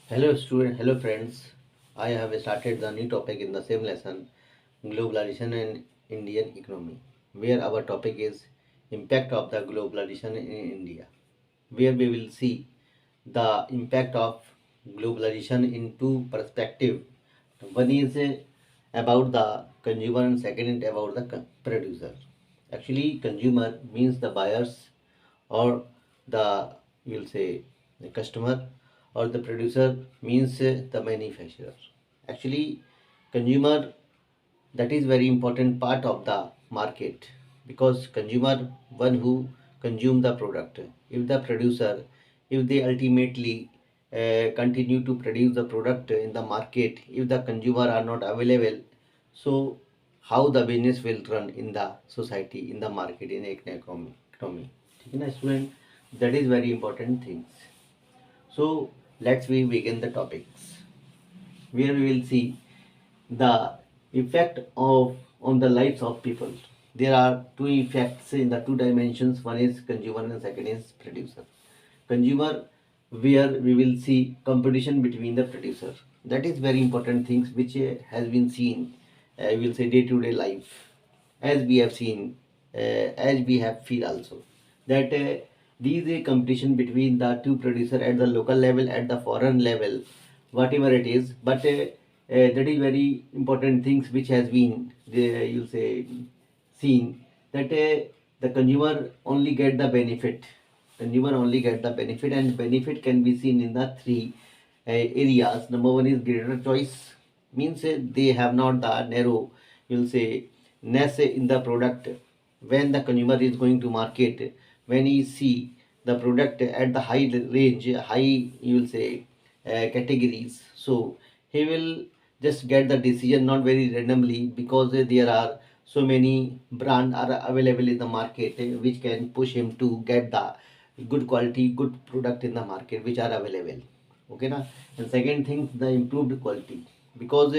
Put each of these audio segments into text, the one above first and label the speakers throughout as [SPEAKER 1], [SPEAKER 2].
[SPEAKER 1] Hello friends. I have started the new topic in the same lesson, globalization and Indian economy, where our topic is impact of the globalization in India, where we will see the impact of globalization in two perspective. One is about the consumer and second is about the producer. Actually, consumer means the buyers or the you'll say the customer, or the producer means the manufacturer. Actually, consumer, that is very important part of the market, because consumer one who consume the product. If the producer, if they ultimately continue to produce the product in the market, if the consumer are not available, so how the business will run in the society, in the market, in economy. ठीक है ना student? That is very important things. So let's we begin the topics, where we will see the effect of on the lives of people. There are two effects in the two dimensions. One is consumer and second is producer. Consumer, where we will see competition between the producer. That is very important things which has been seen, we will say, day to day life, as we have seen, as we have feel also, that these competition between the two producer at the local level, at the foreign level, whatever it is, but that is very important things which has been, you say, seen, that the consumer only get the benefit. Consumer only get the benefit, and benefit can be seen in the three areas. Number one is greater choice, means they have not the narrow, you'll say, ness in the product. When the consumer is going to market, when he see the product at the high range, high, you will say, categories, so he will just get the decision not very randomly, because there are so many brand are available in the market, which can push him to get the good quality, good product in the market which are available. Okay na? And second thing, the improved quality, because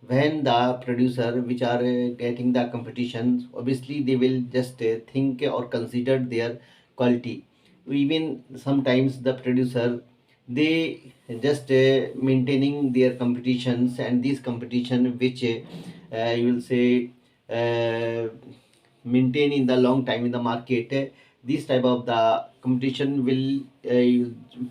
[SPEAKER 1] when the producer which are getting the competitions, obviously they will just think or consider their quality. Even sometimes the producer, they just maintaining their competitions, and this competition which you will say uh, maintain in the long time in the market, this type of the competition will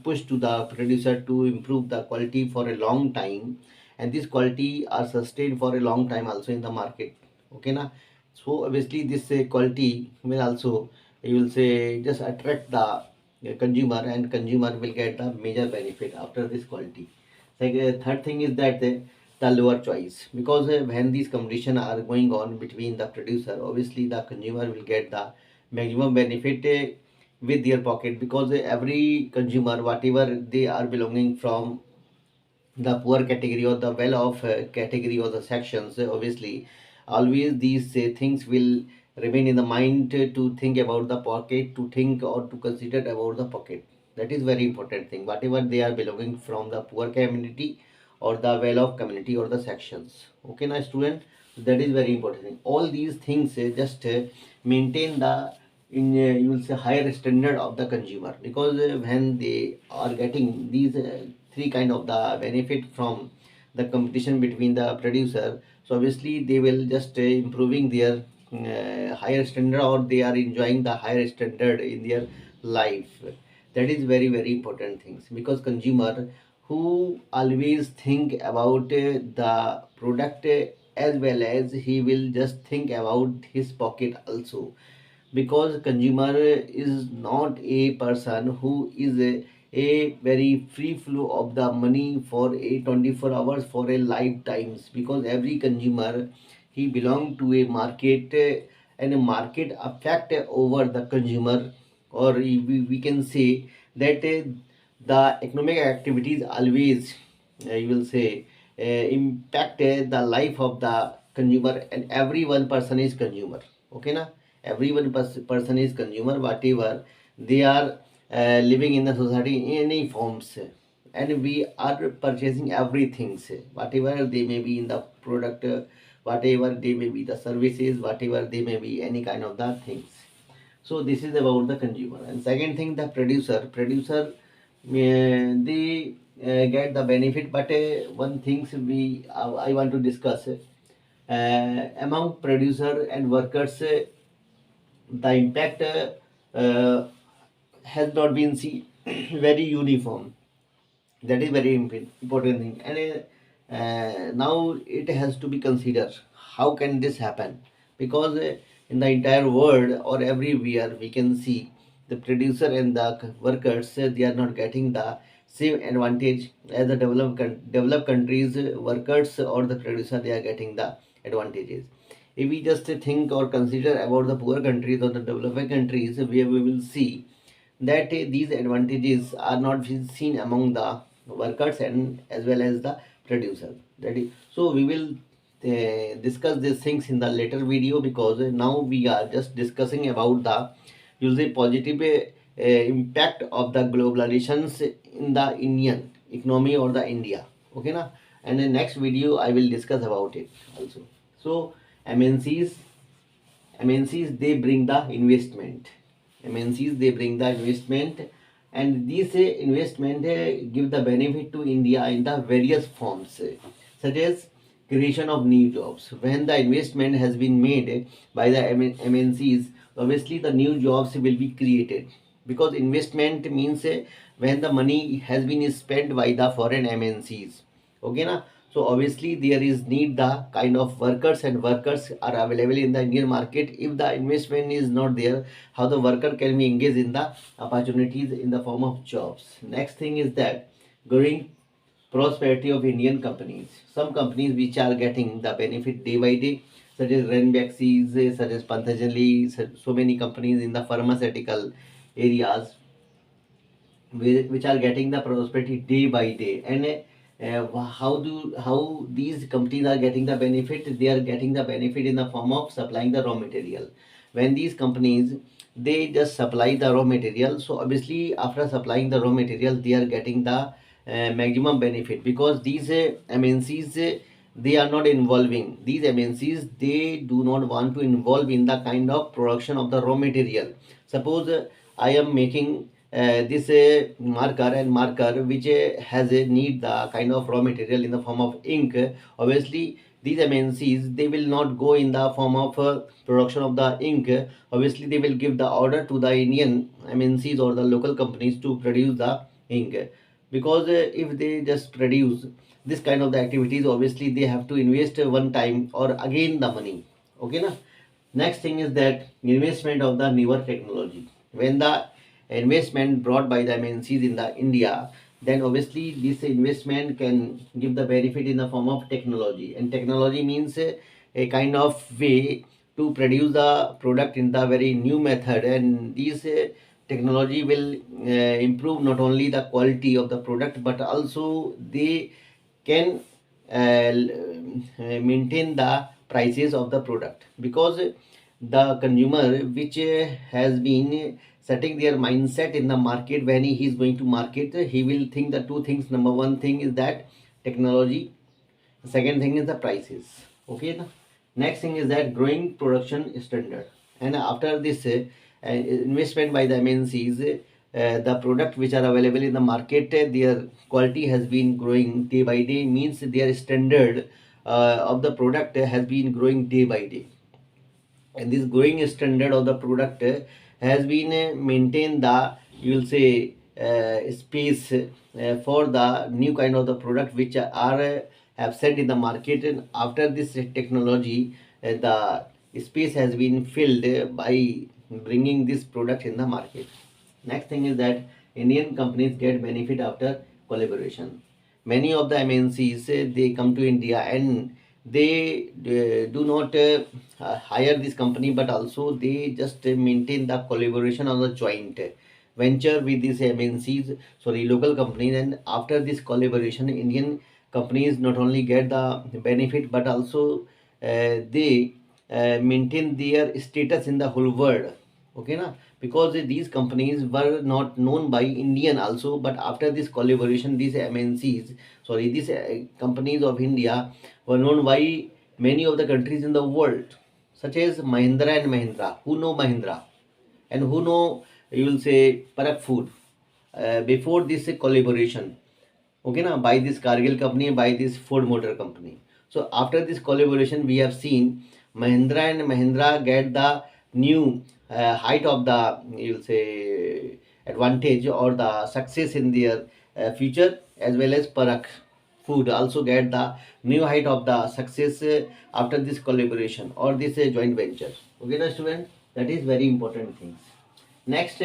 [SPEAKER 1] push to the producer to improve the quality for a long time, and this quality are sustained for a long time also in the market. Okay na? So obviously this quality will also, you will say, just attract the consumer, and consumer will get the major benefit after this quality. Third thing is that the lower choice, because when these competition are going on between the producer, obviously the consumer will get the maximum benefit with their pocket, because every consumer, whatever they are belonging from the poor category or the well off category or the sections, obviously always these things will remain in the mind, to think about the pocket, to think or to consider about the pocket. That is very important thing, whatever they are belonging from the poor community or the well off community or the sections. Okay now student, that is very important thing. All these things just maintain the, in you will say, higher standard of the consumer, because when they are getting these three kind of the benefit from the competition between the producer, so obviously they will just improving their higher standard, or they are enjoying the higher standard in their life. That is very very important things, because consumer who always think about the product, as well as he will just think about his pocket also, because consumer is not a person who is a very free flow of the money for a 24 hours for a lifetimes, because every consumer, he belong to a market, and a market affect over the consumer, or we can say that the economic activities always, you will say, impact the life of the consumer, and every one person is consumer. Okay na? Every one person is consumer, whatever they are living in the society in any forms, and we are purchasing everything, whatever they may be in the product, whatever they may be the services, whatever they may be any kind of that things. So this is about the consumer. And second thing, the producer. Producer they get the benefit, but one things I want to discuss among producer and workers, the impact has not been seen very uniform. That is very important thing, and now it has to be considered how can this happen, because in the entire world or everywhere we can see the producer and the workers, they are not getting the same advantage as the developed countries. Workers or the producer, they are getting the advantages. If we just think or consider about the poor countries or the developing countries, where we will see that these advantages are not seen among the workers and as well as the producer. That is, so we will discuss these things in the later video, because now we are just discussing about the usually positive impact of the globalizations in the Indian economy or the India. Okay, na? And the next video I will discuss about it also. So MNCs MNCs, they bring the investment. MNCs, they bring the investment, and these investment give the benefit to India in the various forms, such as creation of new jobs. When the investment has been made by the MNCs, obviously the new jobs will be created, because investment means when the money has been spent by the foreign MNCs. Okay, na? So obviously there is need the kind of workers, and workers are available in the Indian market. If the investment is not there, how the worker can be engaged in the opportunities in the form of jobs. Next thing is that growing prosperity of Indian companies. Some companies which are getting the benefit day by day, such as Ranbaxy's, such as Patanjali, so many companies in the pharmaceutical areas, which are getting the prosperity day by day. And how these companies are getting the benefit? They are getting the benefit in the form of supplying the raw material. When these companies, they just supply the raw material, so obviously after supplying the raw material, they are getting the maximum benefit, because these MNCs, they are not involving, these MNCs, they do not want to involve in the kind of production of the raw material. Suppose I am making this marker, and marker which has a need the kind of raw material in the form of ink. Obviously these MNCs, they will not go in the form of production of the ink. Obviously they will give the order to the Indian MNCs or the local companies to produce the ink, because if they just produce this kind of the activities, obviously they have to invest one time or again the money. Okay, na? Next thing is that investment of the newer technology. When the investment brought by the MNCs in the India, then obviously this investment can give the benefit in the form of technology. And technology means a kind of way to produce the product in the very new method. And this technology will improve not only the quality of the product, but also they can maintain the prices of the product, because the consumer which has been setting their mindset in the market, when he is going to market, he will think the two things. Number one thing is that technology, second thing is the prices. Okay, next thing is that growing production standard. And after this investment by the MNCs, the product which are available in the market, their quality has been growing day by day, means their standard of the product has been growing day by day. And this growing standard of the product has been maintained the, you will say, space for the new kind of the product which are absent in the market. And after this technology, the space has been filled by bringing this product in the market. Next thing is that Indian companies get benefit after collaboration. Many of the MNCs, they come to India, and they do not hire this company, but also they just maintain the collaboration on the joint venture with these MNCs, sorry, local companies. And after this collaboration, Indian companies not only get the benefit, but also they maintain their status in the whole world. Okay, na? Because these companies were not known by Indian also, but after this collaboration, these MNCs, sorry, these companies of India were known by many of the countries in the world, such as Mahindra and Mahindra. Who know Mahindra? And who know, you will say, Parak Food? before this collaboration, okay na, by this Cargill company, by this Ford Motor Company. So after this collaboration, we have seen Mahindra and Mahindra get the new height of the, you will say, advantage or the success in their future, as well as Parak Food also get the new height of the success after this collaboration or this joint venture. Okay na student, that is very important things. Next,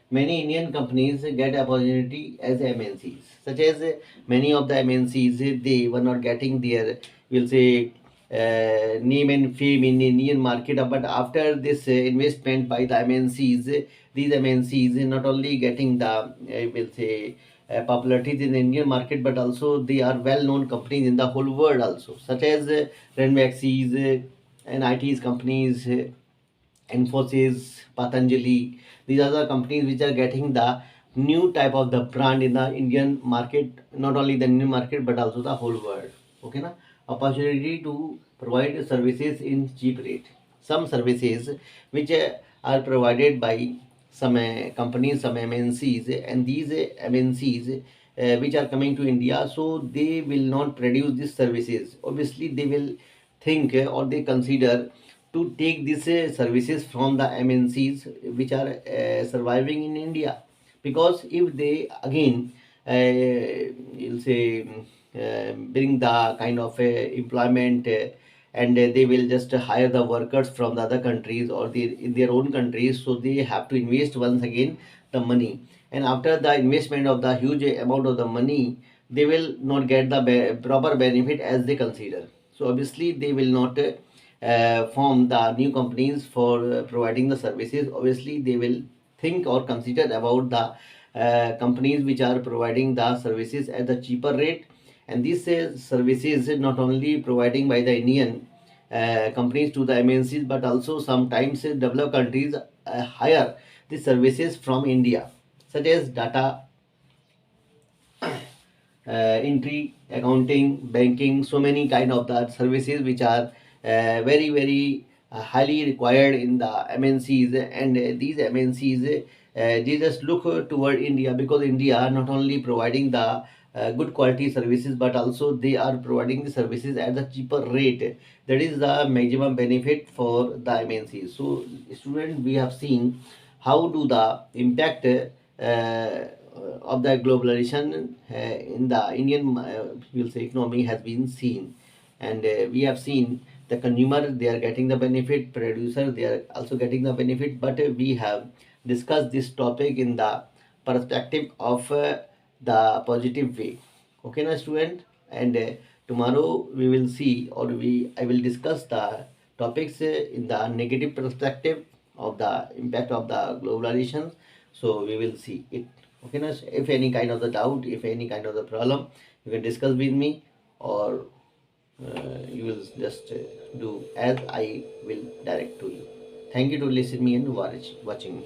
[SPEAKER 1] many Indian companies get opportunity as MNCs, such as many of the MNCs, they were not getting their, we'll say, name and fame in Indian market. But after this investment by the MNCs, these MNCs not only getting the, we'll say, popularity in the Indian market, but also they are well-known companies in the whole world also, such as Renvaxis and ITs companies, Infosys, Patanjali. These are the companies which are getting the new type of the brand in the Indian market, not only the Indian market but also the whole world. Okay, na? Opportunity to provide services in cheap rate. Some services which are provided by some companies, some MNCs, and these MNCs which are coming to India, so they will not produce these services. Obviously, they will think or they consider to take these services from the MNCs which are surviving in India. Because if they again, you'll say, bring the kind of employment and they will just hire the workers from the other countries or in their own countries, so they have to invest once again the money, and after the investment of the huge amount of the money, they will not get the proper benefit as they consider. So obviously they will not form the new companies for providing the services. Obviously they will think or consider about the companies which are providing the services at the cheaper rate. And these services not only providing by the Indian companies to the MNCs, but also sometimes developed countries hire the services from India, such as data entry, accounting, banking, so many kind of the services which are very highly required in the MNCs. And these MNCs, they just look toward India, because India not only providing the good quality services, but also they are providing the services at the cheaper rate. That is the maximum benefit for the MNCs. So students, we have seen how do the impact of the globalization in the Indian, we'll say, economy has been seen. And we have seen the consumer, they are getting the benefit, producer, they are also getting the benefit. But we have discussed this topic in the perspective of the positive way. Okay, na student? And tomorrow we will see, or I will discuss the topics in the negative perspective of the impact of the globalization. So we will see it. Okay, na? If any kind of the doubt, if any kind of the problem, you can discuss with me, or you will just do as I will direct to you. Thank you to listen me and watching me.